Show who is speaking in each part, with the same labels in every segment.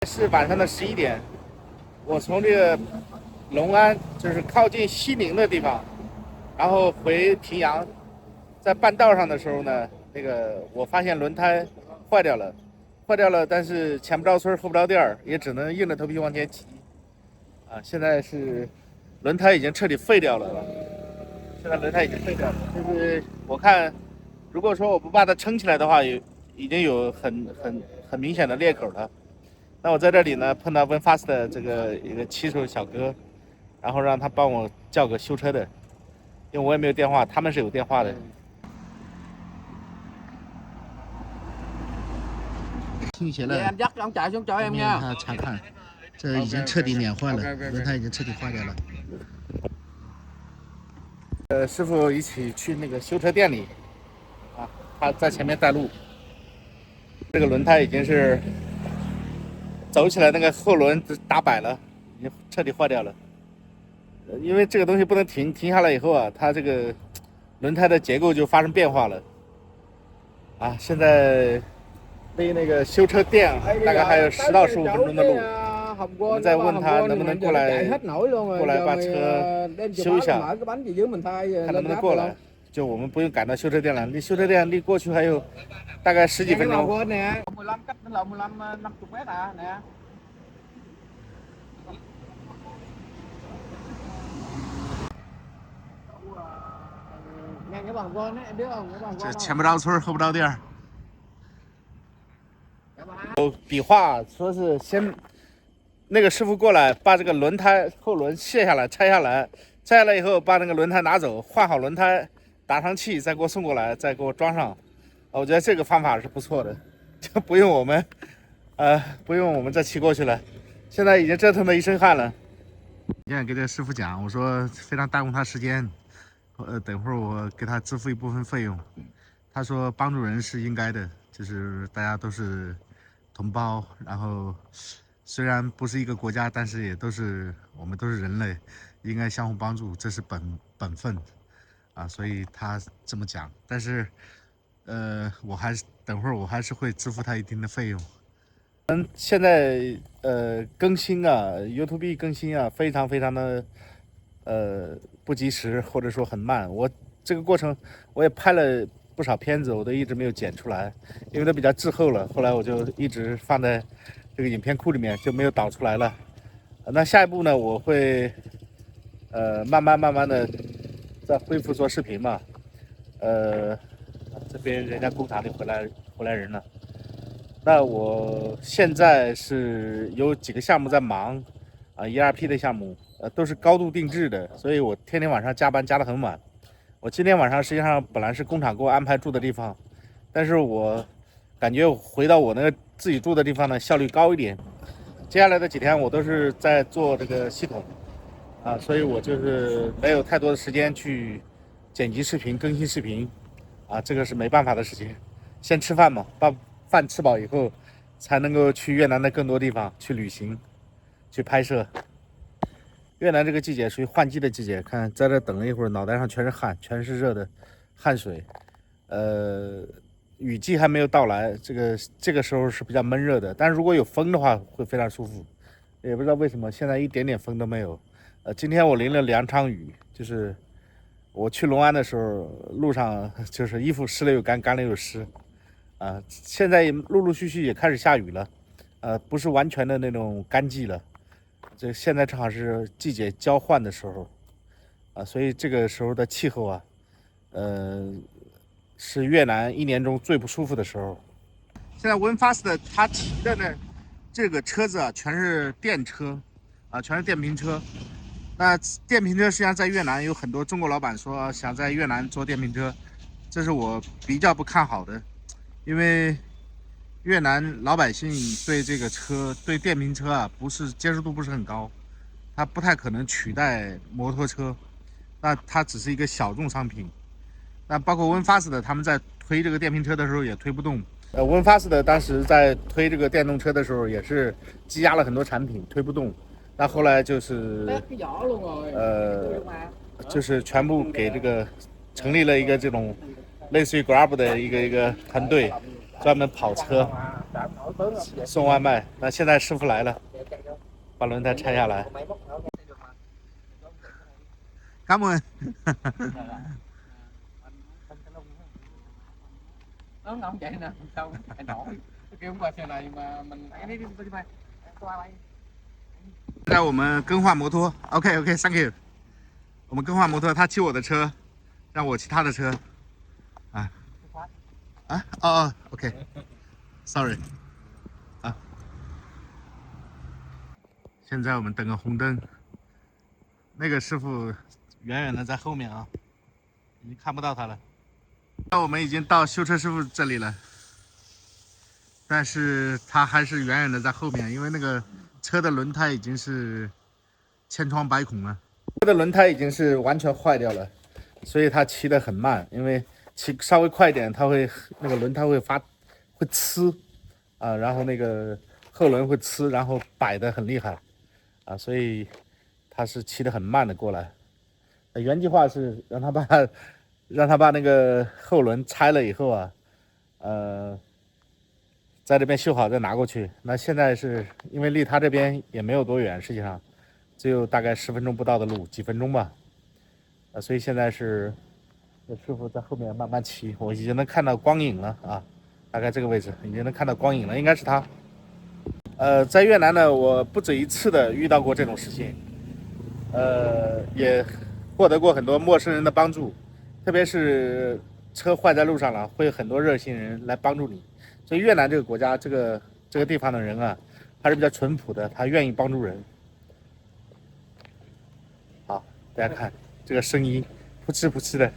Speaker 1: 是晚上的11点，我从这个隆安，就是靠近西宁的地方，然后回平阳，在半道上的时候呢，我发现轮胎坏掉了，但是前不着村后不着店，也只能硬着头皮往前骑。现在是轮胎已经彻底废掉了，就是我看，如果说我不把它撑起来的话，已经有很明显的裂口了。那我在这里呢碰到VinFast 的一个骑手小哥，然后让他帮我叫个修车的，因为我也没有电话，他们是有电话的。倾斜了。
Speaker 2: Em dắt ông chạy xuống cho em nha。
Speaker 1: 他查看，这已经彻底碾坏了，轮胎已经彻底坏掉了。师傅一起去那个修车店里，他在前面带路。这个轮胎已经是走起来那个后轮打摆了，已经彻底坏掉了。因为这个东西不能停下来以后啊，它这个轮胎的结构就发生变化了。现在离那个修车店大概还有10到15分钟的路。我们再问他能不能过来把车修一下，看能不能过来。就我们不用赶到修车店了，离修车店离过去还有大概10几分钟。
Speaker 2: 15 cách đến lầu 15 50 mét à nè. Ngang cái vòng quên ấy, em biết không? Cái vòng quên.
Speaker 1: 前不着村后不着店。有比划说是先那个师傅过来把这个轮胎后轮卸下来拆下来以后把那个轮胎拿走，换好轮胎打上气，再给我送过来，再给我装上。我觉得这个方法是不错的，就不用我们再骑过去了。现在已经折腾得一身汗了。现在给这个师傅讲，我说非常耽误他时间，等会儿我给他支付一部分费用。他说帮助人是应该的，就是大家都是同胞，然后虽然不是一个国家，但是我们都是人类，应该相互帮助，这是本分所以他这么讲。但是等会儿我还是会支付他一定的费用。现在更新YouTube 更新非常的不及时，或者说很慢。我这个过程我也拍了不少片子，我都一直没有剪出来，因为它比较滞后了。后来我就一直放在这个影片库里面，就没有导出来了。那下一步呢，我会慢慢的再恢复做视频嘛。这边人家工厂里回来人了。那我现在是有几个项目在忙ERP 的项目，都是高度定制的，所以我天天晚上加班加得很晚。我今天晚上实际上本来是工厂给我安排住的地方，但是我感觉回到我那个自己住的地方呢，效率高一点。接下来的几天我都是在做这个系统所以我就是没有太多的时间去剪辑视频、更新视频这个是没办法的事情。先吃饭嘛，把饭吃饱以后，才能够去越南的更多地方去旅行、去拍摄。越南这个季节属于换季的季节，看在这等了一会儿，脑袋上全是汗，全是热的汗水。雨季还没有到来，这个时候是比较闷热的，但是如果有风的话，会非常舒服。也不知道为什么现在一点点风都没有。今天我淋了2场雨，就是我去隆安的时候，路上就是衣服湿了又干，干了又湿。现在陆续也开始下雨了，不是完全的那种干季了。这现在正好是季节交换的时候所以这个时候的气候是越南一年中最不舒服的时候。现在VinFast他提的呢，这个车子全是电车全是电瓶车。那电瓶车实际上在越南有很多中国老板说想在越南做电瓶车，这是我比较不看好的，因为越南老百姓对这个对电瓶车不是接受度不是很高，它不太可能取代摩托车，那它只是一个小众商品。那包括VinFast他们在推这个电瓶车的时候也推不动。VinFast当时在推这个电动车的时候也是积压了很多产品，推不动。那后来就是全部给这个成立了一个这种类似于 Grab 的一个团队专门跑车送外卖。那现在师傅来了，把轮胎拆下来。Cảm ơn.
Speaker 2: Nó không chạy nè, sao chạy nổi. Kêu qua xe này mà mình cái đi mày. Qua đây.
Speaker 1: 现在我们更换摩托。OK OK，Thank you。我们更换摩托，他骑我的车，让我骑他的车。OK。啊。现在我们等个红灯，那个师傅远远的在后面啊，已经看不到他了。那我们已经到修车师傅这里了，但是他还是远远的在后面，因为那个车的轮胎已经是千疮百孔了，车的轮胎已经是完全坏掉了，所以他骑得很慢，因为骑稍微快一点，他会那个轮胎会呲啊，然后那个后轮会呲，然后摆得很厉害啊，所以他是骑得很慢的过来。原计划是让他把那个后轮拆了以后啊，在这边修好再拿过去。那现在是因为离他这边也没有多远，实际上只有大概10分钟不到的路，几分钟吧。所以现在是师傅在后面慢慢骑，我已经能看到光影了啊，大概这个位置已经能看到光影了，应该是他。在越南呢，我不止一次的遇到过这种事情，也获得过很多陌生人的帮助，特别是车坏在路上了，会有很多热心人来帮助你。所以越南这个国家，这个地方的人啊，还是比较淳朴的，他愿意帮助人。好，大家看这个声音，扑哧扑哧的。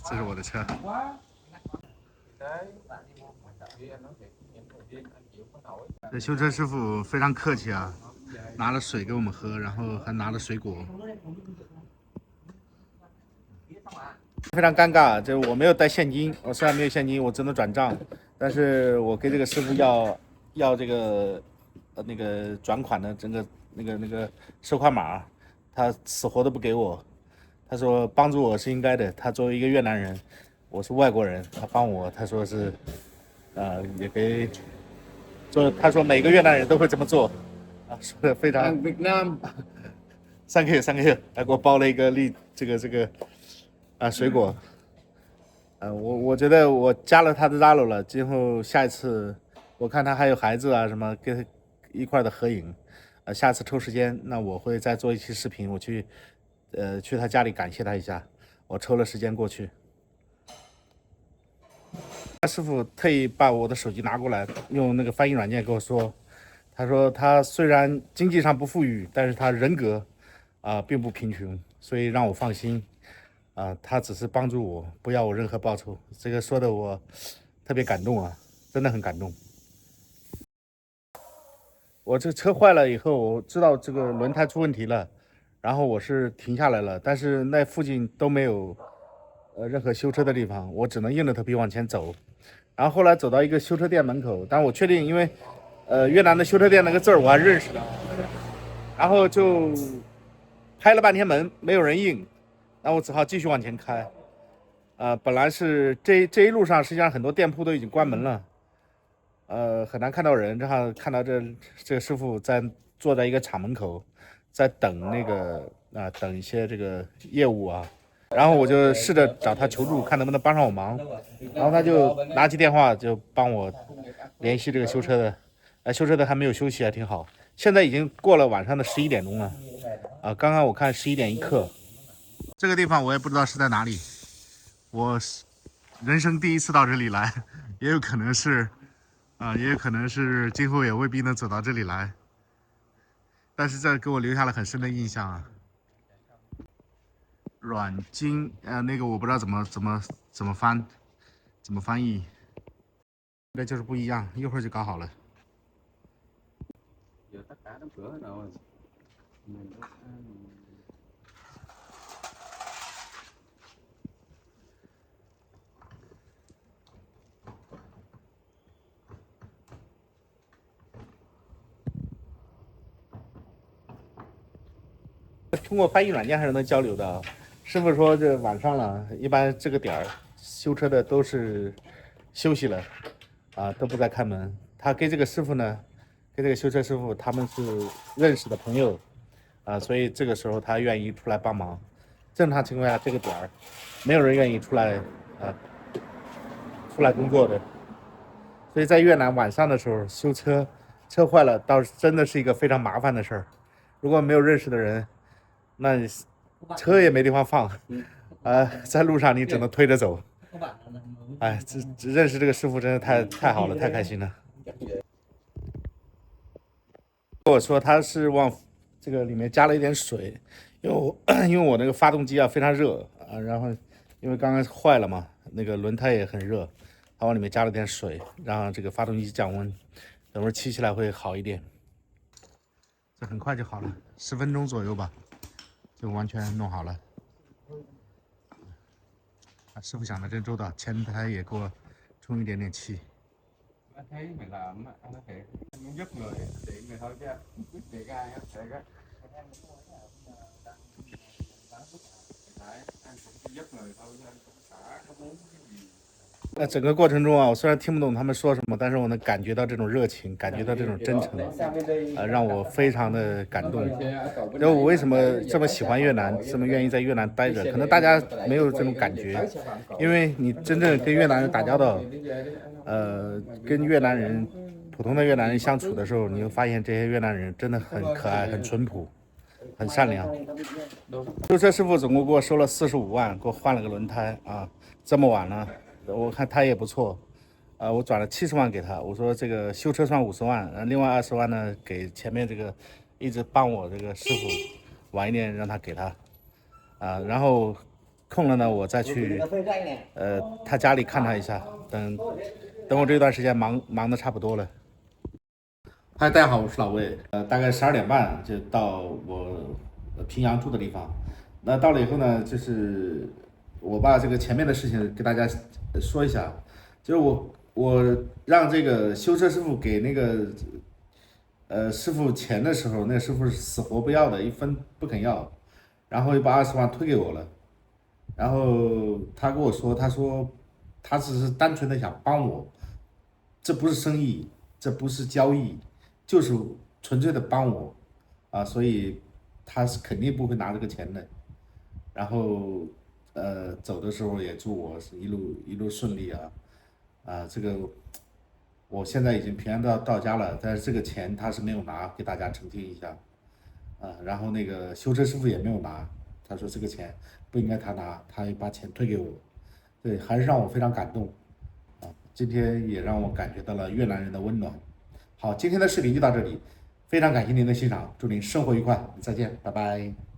Speaker 1: 这是我的车。这修车师傅非常客气啊，拿了水给我们喝，然后还拿了水果。非常尴尬，就是我没有带现金，我虽然没有现金，我只能转账，但是我给这个师傅要这个那个转款的整个那个收款码，他死活都不给我。他说帮助我是应该的，他作为一个越南人，我是外国人，他帮我，他说是也给做，他说每个越南人都会这么做啊，说的非常。
Speaker 2: Việt Nam.
Speaker 1: Thank you，还给我包了一个这个水果。我觉得我加了他的 Zalo 了，今后下一次我看他还有孩子啊什么，跟他一块的合影。下次抽时间，那我会再做一期视频，我去他家里感谢他一下，我抽了时间过去。师傅特意把我的手机拿过来，用那个翻译软件跟我说，他说他虽然经济上不富裕，但是他人格并不贫穷，所以让我放心。他只是帮助我，不要我任何报酬。这个说的我特别感动啊，真的很感动。我这车坏了以后，我知道这个轮胎出问题了，然后我是停下来了，但是那附近都没有任何修车的地方，我只能硬着头皮往前走。然后后来走到一个修车店门口，但我确定，因为越南的修车店那个字儿我还认识的，然后就拍了半天门，没有人应。那我只好继续往前开，本来是这一路上实际上很多店铺都已经关门了，很难看到人，正好看到这个师傅坐在一个厂门口，在等那个等一些这个业务啊，然后我就试着找他求助，看能不能帮上我忙，然后他就拿起电话就帮我联系这个修车的，修车的还没有休息，还挺好，现在已经过了晚上的11点钟了，刚刚我看11点1刻。这个地方我也不知道是在哪里，我人生第一次到这里来，也有可能是，也有可能是今后也未必能走到这里来，但是这给我留下了很深的印象啊。软金，那个我不知道怎么翻译，这就是不一样，一会儿就搞好了。通过翻译软件还是能交流的。师傅说这晚上了，一般这个点儿修车的都是休息了，都不再开门。他跟这个师傅呢，跟这个修车师傅他们是认识的朋友，所以这个时候他愿意出来帮忙。正常情况下，这个点儿没有人愿意出来工作的。所以在越南晚上的时候修车，车坏了倒是真的是一个非常麻烦的事儿。如果没有认识的人，那车也没地方放，在路上你只能推着走。哎，这认识这个师傅真的太好了，太开心了。跟我说他是往这个里面加了一点水，因为我那个发动机非常热然后因为刚刚坏了嘛，那个轮胎也很热，他往里面加了点水，让这个发动机降温，等会儿骑起来会好一点。这很快就好了，10分钟左右吧，就完全弄好了。师傅想的真周到，前台也给我充一点点气。
Speaker 2: Anh thấy mày làm á, anh nói thiệt, anh muốn giúp người tiện người thôi chứ không biết tiện ai á, thiệt á. Đấy, anh cũng chỉ giúp người thôi chứ anh cũng xả có muốn cái gì.
Speaker 1: 整个过程中我虽然听不懂他们说什么，但是我能感觉到这种热情，感觉到这种真诚，让我非常的感动。因为我为什么这么喜欢越南，这么愿意在越南待着？可能大家没有这种感觉，因为你真正跟越南人打交道，跟越南人普通的越南人相处的时候，你会发现这些越南人真的很可爱、很淳朴、很善良。修车师傅总共给我收了45万，给我换了个轮胎这么晚了。我看他也不错，我转了70万给他，我说这个修车算50万，另外20万呢给前面这个一直帮我这个师傅，晚一点让他给他，然后空了呢我再去他家里看他一下，等我这段时间忙的差不多了。嗨，大家好，我是老魏，大概12点半就到我平阳住的地方，那到了以后呢，就是我把这个前面的事情给大家说一下，就是我让这个修车师傅给那个师傅钱的时候，那个师傅是死活不要的，1分不肯要，然后又把20万推给我了，然后他跟我说，他说他只是单纯的想帮我，这不是生意，这不是交易，就是纯粹的帮我所以他是肯定不会拿这个钱的，然后走的时候也祝我是一路顺利这个我现在已经平安到家了，但是这个钱他是没有拿，给大家澄清一下然后那个修车师傅也没有拿，他说这个钱不应该他拿，他把钱退给我，对，还是让我非常感动今天也让我感觉到了越南人的温暖。好，今天的视频就到这里，非常感谢您的欣赏，祝您生活愉快，再见，拜拜。